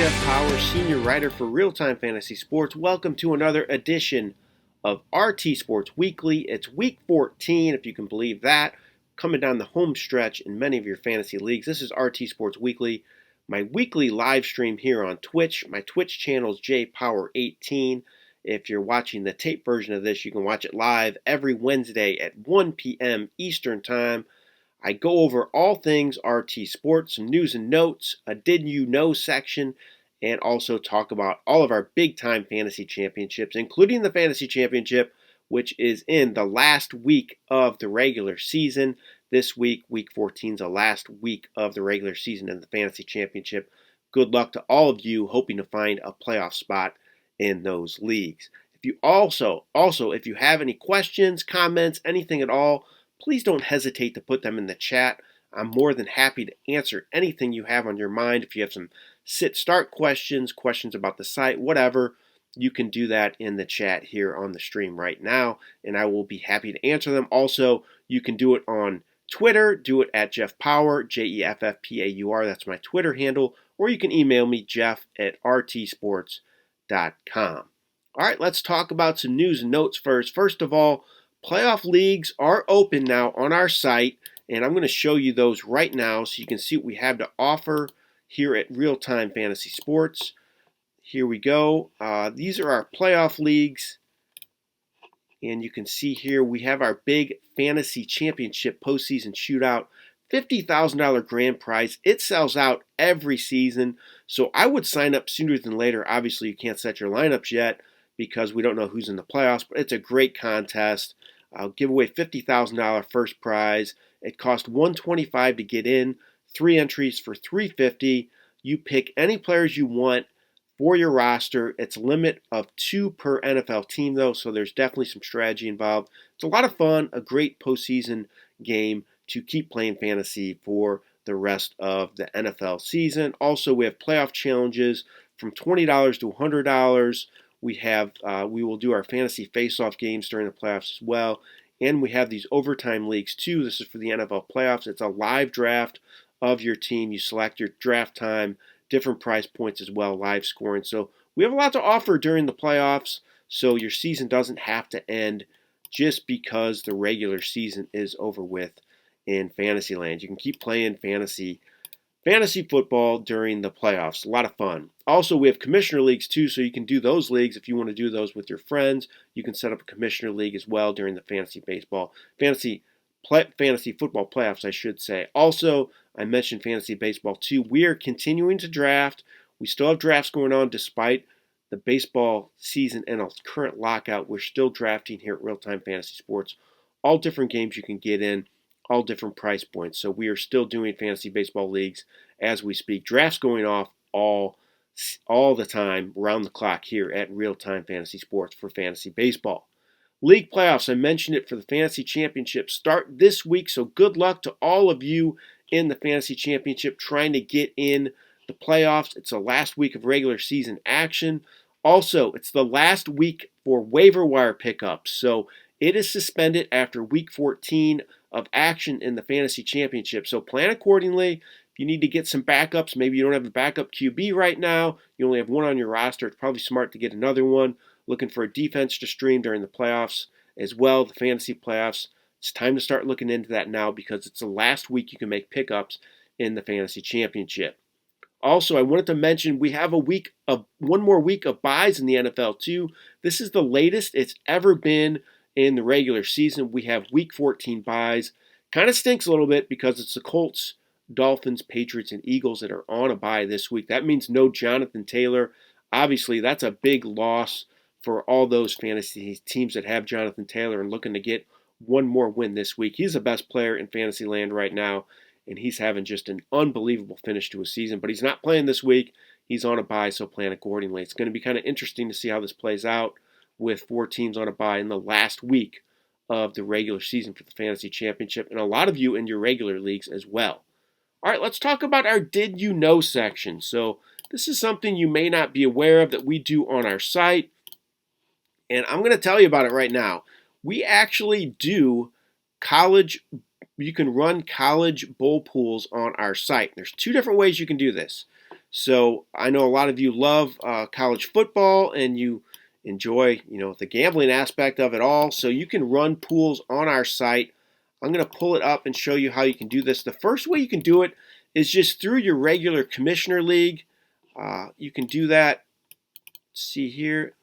Jeff Paur, senior writer for RealTime Fantasy Sports. Welcome to another edition of RTSports Weekly. It's week 14, if you can believe that, coming down the home stretch in many of your fantasy leagues. This is RTSports Weekly, my weekly live stream here on Twitch. My Twitch channel is jpower18. If you're watching the tape version of this, you can watch it live every Wednesday at 1 p.m. Eastern Time. I go over all things RT Sports, some news and notes, a Did You Know section, and also talk about all of our big-time fantasy championships, including the Fantasy Championship, which is in the last week of the regular season. This week, week 14 is the last week of the regular season in the Fantasy Championship. Good luck to all of you hoping to find a playoff spot in those leagues. If you also, if you have any questions, comments, anything at all, please don't hesitate to put them in the chat. I'm more than happy to answer anything you have on your mind. If you have some sit-start questions, questions about the site, whatever, you can do that in the chat here on the stream right now, and I will be happy to answer them. Also, you can do it on Twitter. Do it at Jeff Paur, Jeffpaur. That's my Twitter handle. Or you can email me, jeff@rtsports.com. All right, let's talk about some news and notes first. First of all, playoff leagues are open now on our site, and I'm going to show you those right now so you can see what we have to offer here at RealTime Fantasy Sports. Here we go. These are our playoff leagues, and you can see here we have our big Fantasy Championship postseason shootout, $50,000 grand prize. It sells out every season, so I would sign up sooner than later. Obviously, you can't set your lineups yet because we don't know who's in the playoffs, but it's a great contest. I'll give away $50,000 first prize. It costs $125 to get in, 3 entries for $350. You pick any players you want for your roster. It's a limit of 2 per NFL team, though, so there's definitely some strategy involved. It's a lot of fun, a great postseason game to keep playing fantasy for the rest of the NFL season. Also, we have playoff challenges from $20 to $100. We will do our fantasy face-off games during the playoffs as well. And we have these overtime leagues too. This is for the NFL playoffs. It's a live draft of your team. You select your draft time, different price points as well, live scoring. So we have a lot to offer during the playoffs. So your season doesn't have to end just because the regular season is over with in Fantasyland. You can keep playing fantasy football during the playoffs. A lot of fun. Also, we have commissioner leagues too, so you can do those leagues if you want to do those with your friends. You can set up a commissioner league as well during the fantasy football playoffs, I should say. Also, I mentioned fantasy baseball too. We are continuing to draft. We still have drafts going on despite the baseball season and a current lockout. We're still drafting here at RealTime Fantasy Sports. All different games you can get in, all different price points. So we are still doing fantasy baseball leagues as we speak. Drafts going off all the time, around the clock here at RealTime Fantasy Sports for fantasy baseball. League playoffs, I mentioned it for the Fantasy Championship, start this week, so good luck to all of you in the Fantasy Championship trying to get in the playoffs. It's the last week of regular season action. Also, it's the last week for waiver wire pickups, so it is suspended after week 14 of action in the Fantasy Championship, so plan accordingly. If you need to get some backups, maybe you don't have a backup QB right now, you only have one on your roster, it's probably smart to get another one. Looking for a defense to stream during the playoffs as well, the fantasy playoffs. It's time to start looking into that now because it's the last week you can make pickups in the Fantasy Championship. Also, I wanted to mention we have one more week of buys in the NFL too. This is the latest it's ever been in the regular season. We have week 14 buys. Kind of stinks a little bit because it's the Colts, Dolphins, Patriots, and Eagles that are on a bye this week. That means no Jonathan Taylor. Obviously, that's a big loss for all those fantasy teams that have Jonathan Taylor and looking to get one more win this week. He's the best player in Fantasyland right now, and he's having just an unbelievable finish to his season. But he's not playing this week. He's on a bye, so plan accordingly. It's going to be kind of interesting to see how this plays out with 4 teams on a bye in the last week of the regular season for the Fantasy Championship, and a lot of you in your regular leagues as well. All right, let's talk about our Did You Know section. So this is something you may not be aware of that we do on our site, and I'm going to tell you about it right now. We actually do you can run college bowl pools on our site. There's 2 different ways you can do this. So I know a lot of you love college football and you enjoy, the gambling aspect of it all. So you can run pools on our site. I'm going to pull it up and show you how you can do this. The first way you can do it is just through your regular commissioner league. You can do that. See here,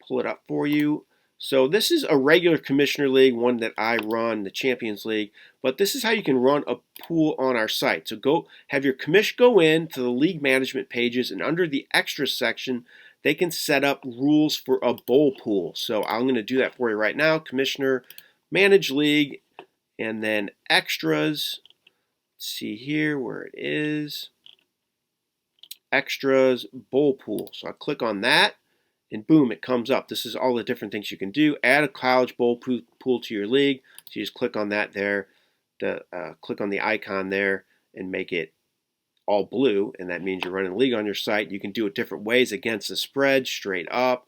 pull it up for you. So this is a regular commissioner league, one that I run, the Champions League. But this is how you can run a pool on our site. So go have your commish go in to the league management pages, and under the extra section, they can set up rules for a bowl pool. So I'm going to do that for you right now. Commissioner, manage league, and then extras. Let's see here where it is. Extras, bowl pool. So I click on that. And boom, it comes up. This is all the different things you can do. Add a college bowl pool to your league. So you just click on that there, click on the icon there, and make it all blue. And that means you're running a league on your site. You can do it different ways: against the spread, straight up,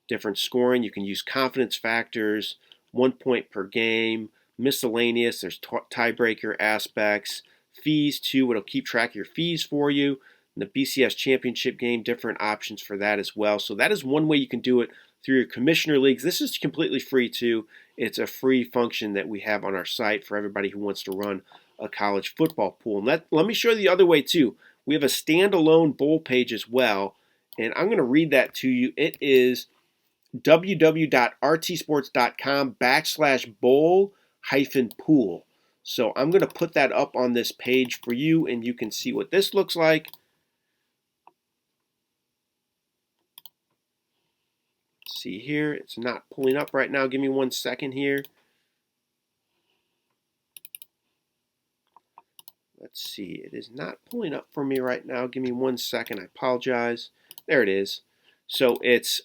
different scoring. You can use confidence factors, 1 point per game, miscellaneous. There's tiebreaker aspects, fees too. It'll keep track of your fees for you. The BCS championship game, different options for that as well. So that is one way you can do it through your commissioner leagues. This is completely free too. It's a free function that we have on our site for everybody who wants to run a college football pool. And let me show you the other way too. We have a standalone bowl page as well, and I'm going to read that to you. It is www.rtsports.com/bowl-pool. So I'm going to put that up on this page for you, and you can see what this looks like. See here, it's not pulling up right now. Give me 1 second here. Let's see, it is not pulling up for me right now. Give me 1 second. I apologize. There it is. So it's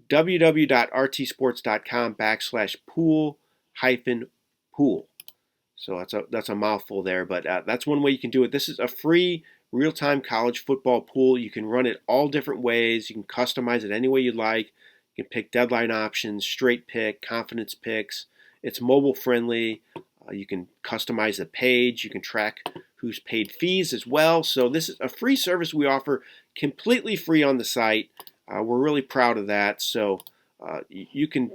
www.rtsports.com/pool-pool. So that's a mouthful there, but that's one way you can do it. This is a free real-time college football pool. You can run it all different ways. You can customize it any way you like. You can pick deadline options, straight pick, confidence picks. It's mobile friendly. You can customize the page. You can track who's paid fees as well. So this is a free service we offer, completely free on the site. We're really proud of that. So you can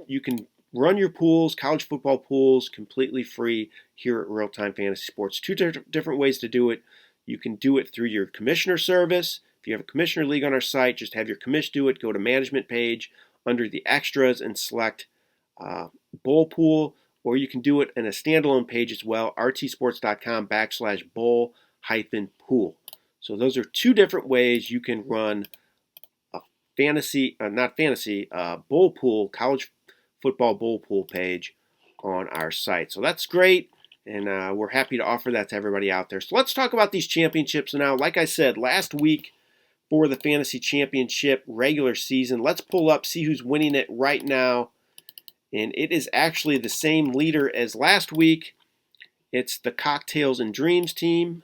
run your pools, college football pools, completely free here at RealTime Fantasy Sports. Two different ways to do it. You can do it through your commissioner service. If you have a commissioner league on our site, just have your commish do it. Go to management page under the extras and select bowl pool, or you can do it in a standalone page as well, rtsports.com/bowl-pool. So those are two different ways you can run a bowl pool, college football bowl pool page on our site. So that's great, and we're happy to offer that to everybody out there. So let's talk about these championships now. Like I said, last week for the fantasy championship regular season, let's pull up, see who's winning it right now. And it is actually the same leader as last week. It's the Cocktails and Dreams team.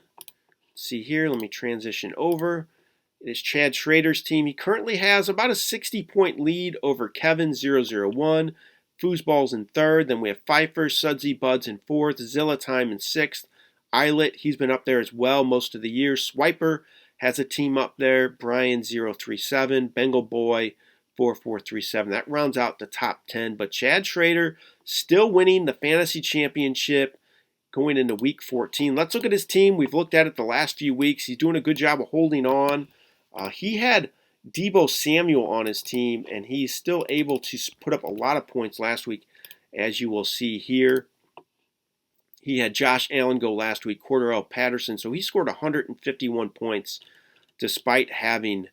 Let's see here, let me transition over. It is Chad Schrader's team. He currently has about a 60-point lead over Kevin 001. Foosball's in third. Then we have Pfeiffer, Sudsy Buds in fourth. Zilla Time in sixth. Islet, he's been up there as well most of the year. Swiper has a team up there. Brian 037. Bengal Boy 4437. That rounds out the top 10. But Chad Schrader still winning the fantasy championship going into week 14. Let's look at his team. We've looked at it the last few weeks. He's doing a good job of holding on. He had Deebo Samuel on his team, and he's still able to put up a lot of points last week, as you will see here. He had Josh Allen go last week, Cordarrelle Patterson, so he scored 151 points despite having,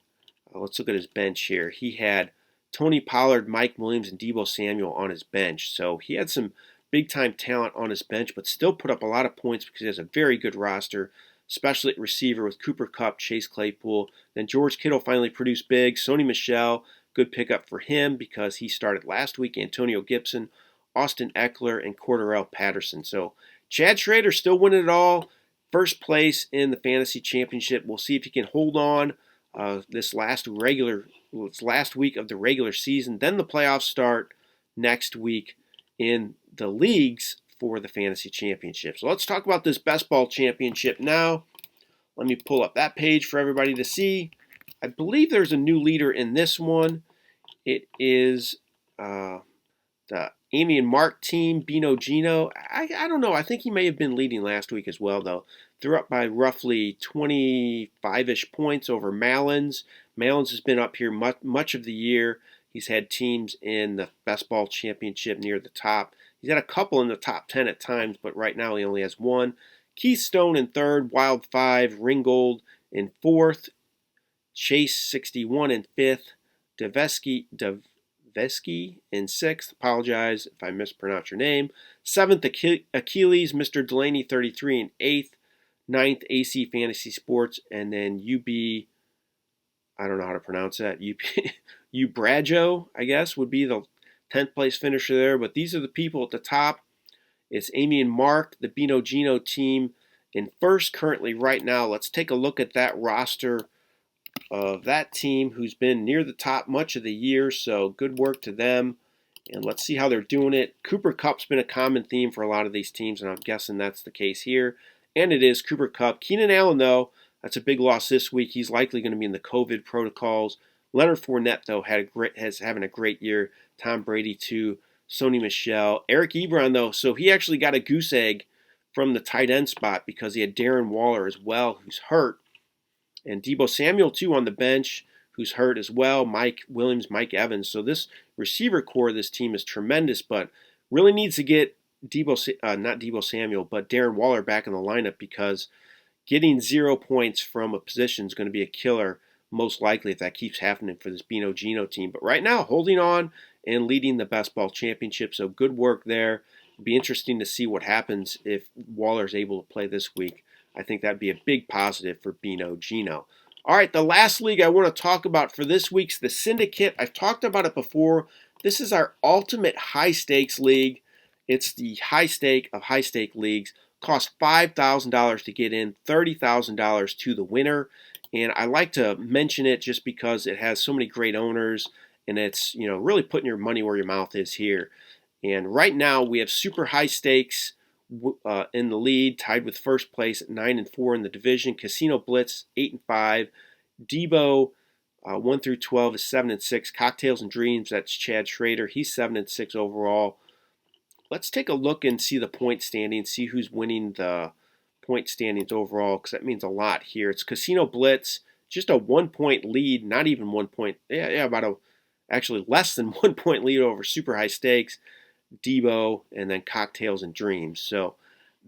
let's look at his bench here. He had Tony Pollard, Mike Williams, and Deebo Samuel on his bench. So he had some big-time talent on his bench, but still put up a lot of points because he has a very good roster, especially at receiver with Cooper Kupp, Chase Claypool. Then George Kittle finally produced big. Sony Michel, good pickup for him because he started last week. Antonio Gibson, Austin Eckler, and Cordarrelle Patterson. So Chad Schrader still winning it all. First place in the fantasy championship. We'll see if he can hold on this last week of the regular season. Then the playoffs start next week in the leagues for the fantasy championship. So let's talk about this best ball championship now. Let me pull up that page for everybody to see. I believe there's a new leader in this one. It is the Amy and Mark team, Bino Gino. I don't know. I think he may have been leading last week as well, though. They're up by roughly 25-ish points over Malins. Malins has been up here much of the year. He's had teams in the Best Ball Championship near the top. He's had a couple in the top 10 at times, but right now he only has one. Keystone in third, Wild 5, Ringgold in fourth, Chase 61 in fifth, Devesky in sixth. Apologize if I mispronounce your name. Seventh, Achilles, Mr. Delaney 33 in eighth. Ninth, AC Fantasy Sports, and then UB, I don't know how to pronounce that. Ubrajo, I guess, would be the 10th place finisher there. But these are the people at the top. It's Amy and Mark, the Bino Gino team, in first currently right now. Let's take a look at that roster of that team who's been near the top much of the year. So good work to them. And let's see how they're doing it. Cooper Kupp's been a common theme for a lot of these teams, and I'm guessing that's the case here. And it is Cooper Kupp. Keenan Allen, though, that's a big loss this week. He's likely going to be in the COVID protocols. Leonard Fournette, though, having a great year. Tom Brady, too. Sony Michel. Eric Ebron, though, so he actually got a goose egg from the tight end spot because he had Darren Waller as well, who's hurt. And Deebo Samuel, too, on the bench, who's hurt as well. Mike Williams, Mike Evans. So this receiver core of this team is tremendous, but really needs to get not Deebo Samuel, but Darren Waller back in the lineup because getting 0 points from a position is going to be a killer, most likely, if that keeps happening for this Bino Gino team. But right now, holding on and leading the Best Ball Championship, so good work there. It'll be interesting to see what happens if Waller's able to play this week. I think that'd be a big positive for Bino Gino. All right, the last league I want to talk about for this week's the Syndicate. I've talked about it before. This is our ultimate high-stakes league. It's the high stake of high stake leagues. Costs $5,000 to get in, $30,000 to the winner. And I like to mention it just because it has so many great owners, and it's really putting your money where your mouth is here. And right now we have super high stakes in the lead, tied with first place at 9-4 in the division. Casino Blitz 8-5. Debo 1 through 12 is 7-6. Cocktails and Dreams, that's Chad Schrader. He's 7-6 overall. Let's take a look and see the point standings, see who's winning the point standings overall, because that means a lot here. It's Casino Blitz, just a 1 point lead, not even 1 point, actually less than 1 point lead over Super High Stakes, Debo, and then Cocktails and Dreams. So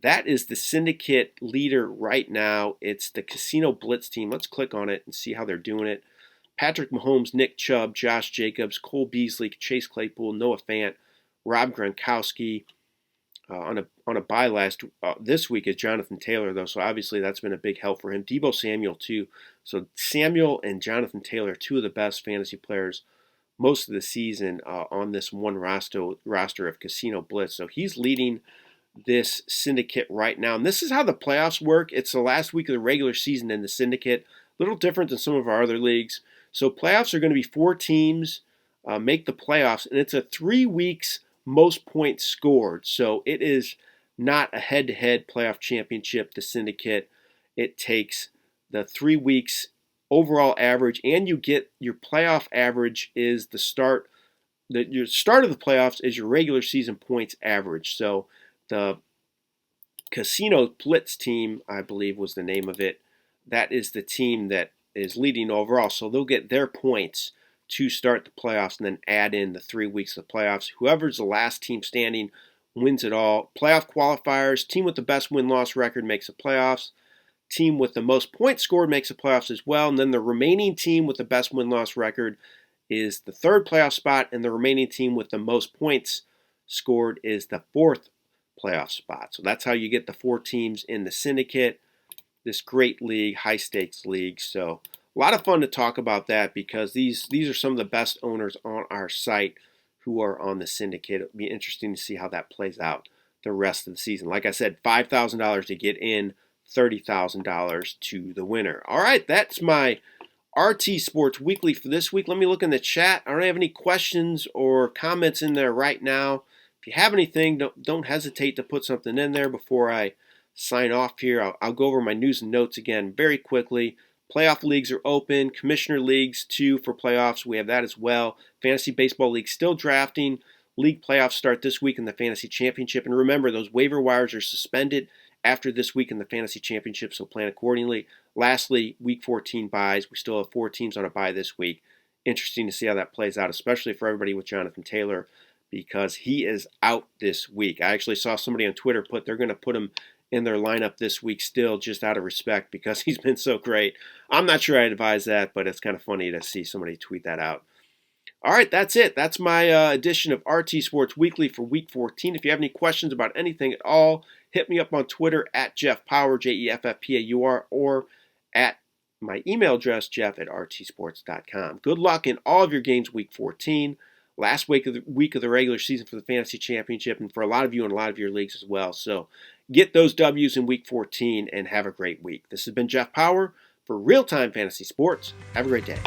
that is the Syndicate leader right now. It's the Casino Blitz team. Let's click on it and see how they're doing it. Patrick Mahomes, Nick Chubb, Josh Jacobs, Cole Beasley, Chase Claypool, Noah Fant, Rob Gronkowski. On a bye this week is Jonathan Taylor, though, so obviously that's been a big help for him. Debo Samuel, too. So Samuel and Jonathan Taylor, two of the best fantasy players most of the season on this one roster of Casino Blitz. So he's leading this Syndicate right now. And this is how the playoffs work. It's the last week of the regular season in the Syndicate. A little different than some of our other leagues. So playoffs are going to be 4 teams make the playoffs, and it's a 3 weeks most points scored. So it is not a head-to-head playoff championship, the Syndicate. It takes the 3 weeks overall average, and you get your playoff average is the start. Your start of the playoffs is your regular season points average. So the Casino Blitz team, I believe was the name of it, that is the team that is leading overall. So they'll get their points to start the playoffs and then add in the 3 weeks of the playoffs. Whoever's the last team standing wins it all. Playoff qualifiers, team with the best win-loss record makes the playoffs. Team with the most points scored makes the playoffs as well. And then the remaining team with the best win-loss record is the 3rd playoff spot, and the remaining team with the most points scored is the 4th playoff spot. So that's how you get the 4 teams in the Syndicate, this great league, high-stakes league. So a lot of fun to talk about that because these are some of the best owners on our site who are on the Syndicate. It'll be interesting to see how that plays out the rest of the season. Like I said, $5,000 to get in, $30,000 to the winner. All right, that's my RT Sports Weekly for this week. Let me look in the chat. I don't have any questions or comments in there right now. If you have anything, don't hesitate to put something in there before I sign off here. I'll go over my news and notes again very quickly. Playoff leagues are open. Commissioner leagues, too, for playoffs. We have that as well. Fantasy Baseball League still drafting. League playoffs start this week in the Fantasy Championship. And remember, those waiver wires are suspended after this week in the Fantasy Championship, so plan accordingly. Lastly, Week 14 buys. We still have 4 teams on a bye this week. Interesting to see how that plays out, especially for everybody with Jonathan Taylor, because he is out this week. I actually saw somebody on Twitter put they're going to put him in their lineup this week still, just out of respect, because he's been so great. I'm not sure I'd advise that, but it's kind of funny to see somebody tweet that out. All right, that's it. That's my edition of RT Sports Weekly for Week 14. If you have any questions about anything at all, hit me up on Twitter at Jeff Paur, JEFFPAUR, or at my email address, jeff@rtsports.com. Good luck in all of your games Week 14. Last week of the regular season for the Fantasy Championship, and for a lot of you in a lot of your leagues as well. So get those W's in Week 14 and have a great week. This has been Jeff Paur for RealTime Fantasy Sports. Have a great day.